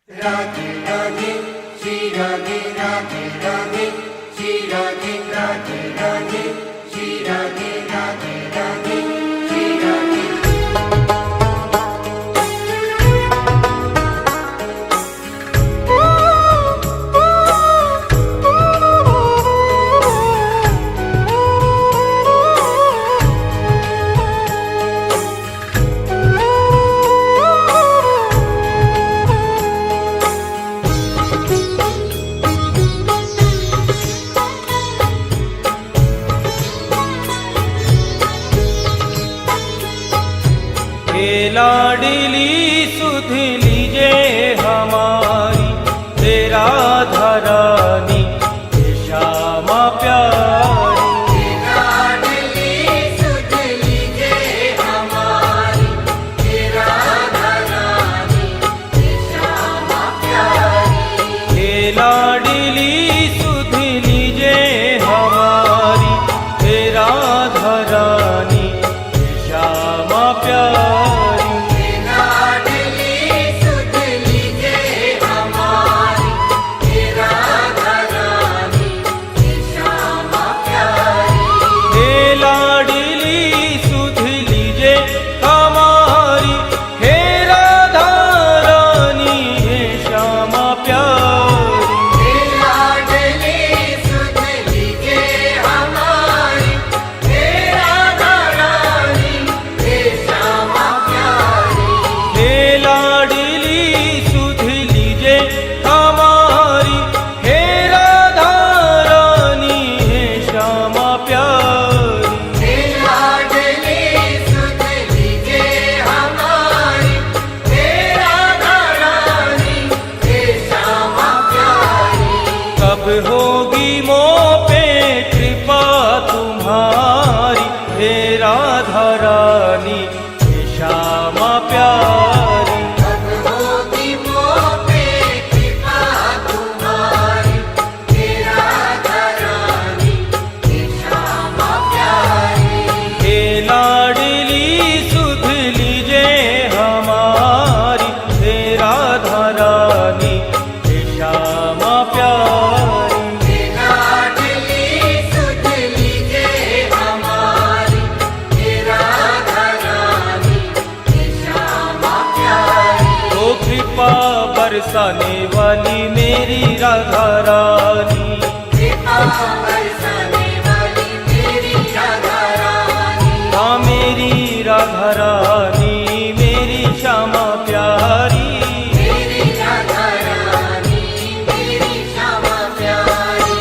राधे राधे श्री राधे राधे राधे श्री राधे राधे राधे श्री राधे राधे राधे श्री राधे। लाडली सुध लीजे हमारी तेरा धरानी श्यामा प्यारी। लाडली सुध लीजे हमारी तेरा धरानी श्यामा प्यारी। लाडली सुध लीजे हमारी तेरा धरानी श्यामा प्यारी। होगी मोह पे कृपा तुम्हारी हे राधा रानी श्यामा प्यारी। कब होगी मोह पे कृपा तुम्हारी हे राधा रानी श्यामा प्यारी। हे लाडली सुध लीजे हमारी हे राधा रानी श्यामा प्यारी। बरसाने वाली मेरी राधा रानी, कृपा बरसाने वाली मेरी राधा रानी। हाँ मेरी राधा रानी मेरी श्यामा प्यारी। मेरी राधा रानी मेरी श्यामा प्यारी।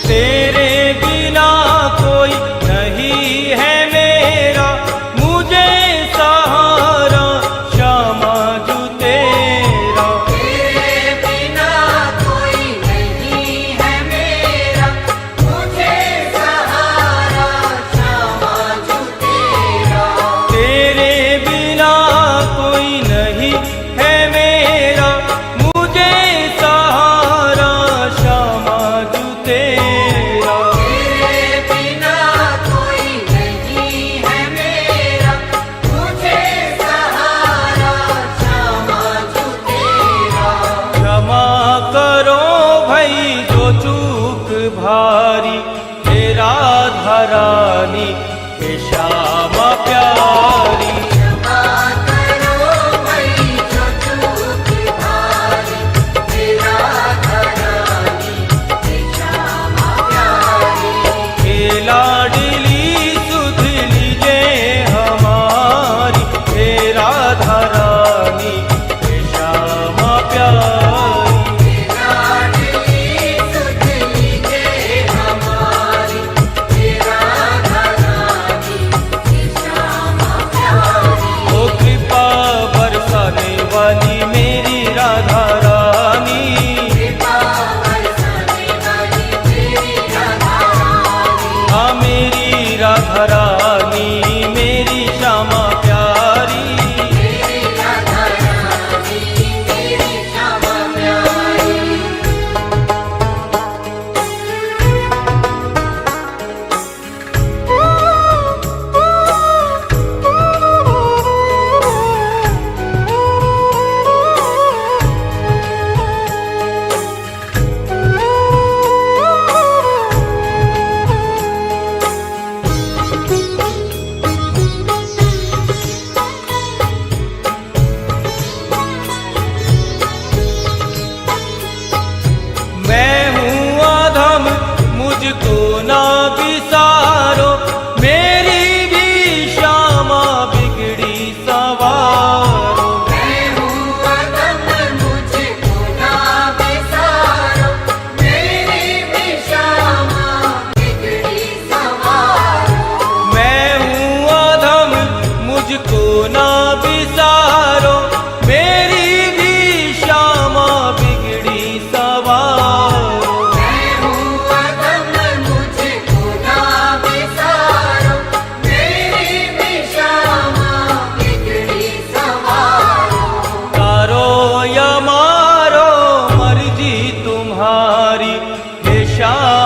तेरे बिना कोई नहीं है मेरा मुझे सहारा श्यामा जू तेरा। तेरे बिना कोई नहीं है मेरा मुझे सहारा श्यामा जू तेरा। तेरे बिना कोई नहीं है मेरा मुझे सहारा श्यामा जू तेरा। भारी हे राधा रानी हे श्यामा प्यारी। क्षमा करो भाई जो चूक भारी हे राधा रानी हे श्यामा प्यारी। हे लाडली सुध लीजे हमारी हे राधा रानी हे श्यामा प्यारी। लाडली सुध लीजे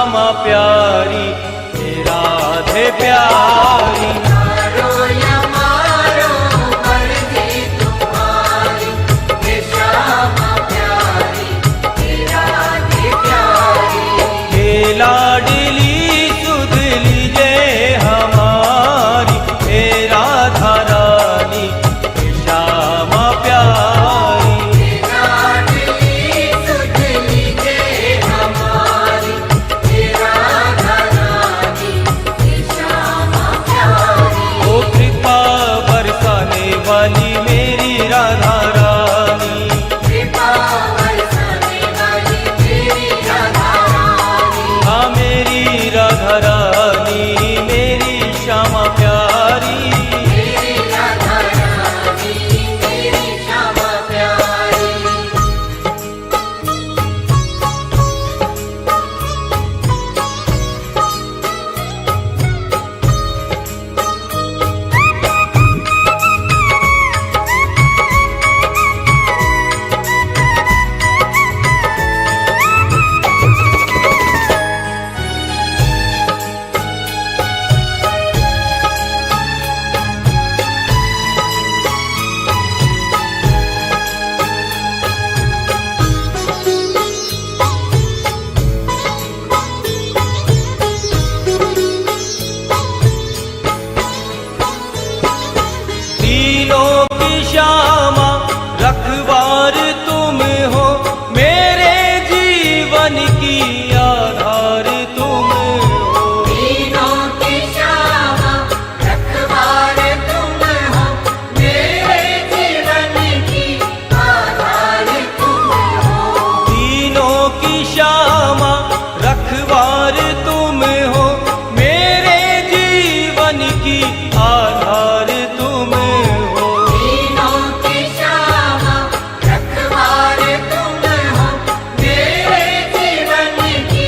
श्यामा प्यारी, हे राधे प्यारी। मारो या मारो मर्जी तुम्हारी, हे श्यामा प्यारी, हे राधे प्यारी। हे लाडली सुध लीजे हमारी, हे राधा रानी, हे श्यामा प्यारी। हे लाडली सुध लीजे हमारी, हे राधा रानी, हे श्यामा प्यारी। ओ कृपा बरसाने वाली मेरी राधा रानी, कृपा बरसाने वाली मेरी राधा रानी, हाँ मेरी राधा रानी, मेरी श्यामा प्यारी। मेरी राधा रानी, मेरी श्यामा प्यारी। तीनों की श्यामा रखवार तुम हो, मेरे जीवन की आधार तुम हो। तीनों की श्यामा रखवार तुम हो, मेरे जीवन की आधार तुम हो। तीनों की श्यामा रखवार तुम हो, मेरे जीवन की आधार तुम हो। तीनों की श्यामा रखवार तुम हो, मेरे जीवन की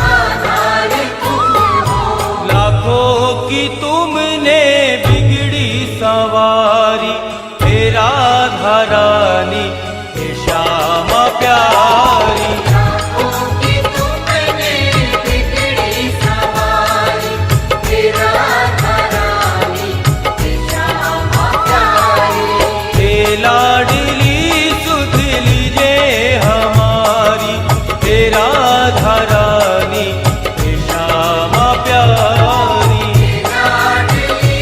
आधार तुम हो। लाखों की तुमने बिगड़ी सवारी, हे राधा रानी, हे श्यामा प्यारी। लाखों की तुमने बिगड़ी सवारी, हे राधा रानी, हे श्यामा प्यारी। हे लाडली सुध लीजे हमारी, हे राधा रानी, हे श्यामा प्यारी। लाडली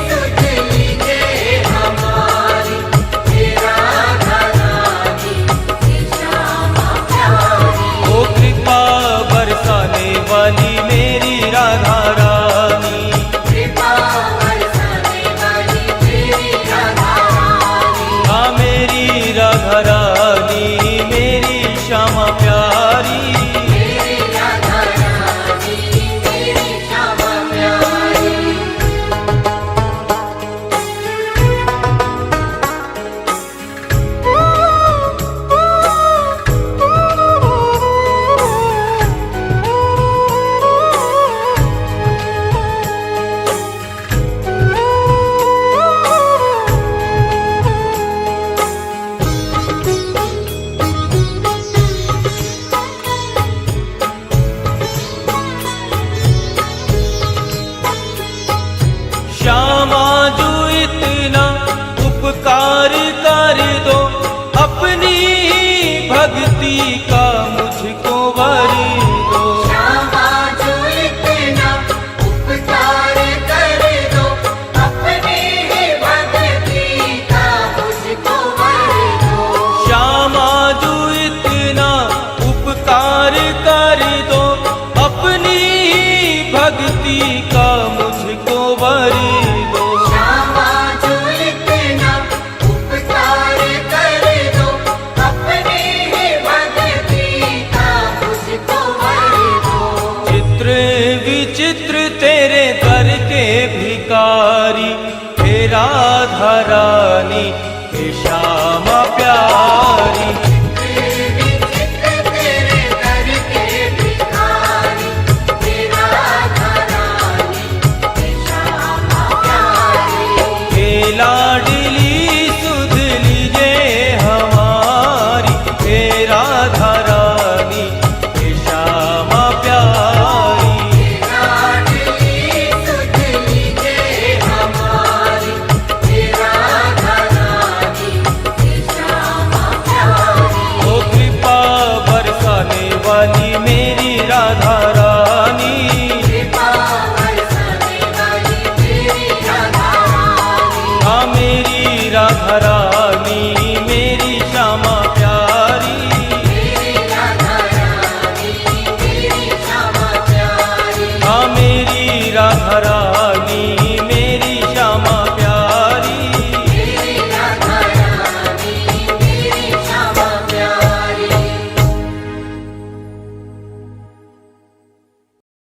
सुध लीजे हमारी, हे राधा रानी, हे श्यामा प्यारी। ओ कृपा बरसाने वाली मेरी राधा रानी, कृपा बरसाने वाली मेरी राधा रानी, हाँ मेरी राधा रानी, मेरी श्यामा प्यारी। मेरी राधा रानी, मेरी श्यामा प्यारी। राधा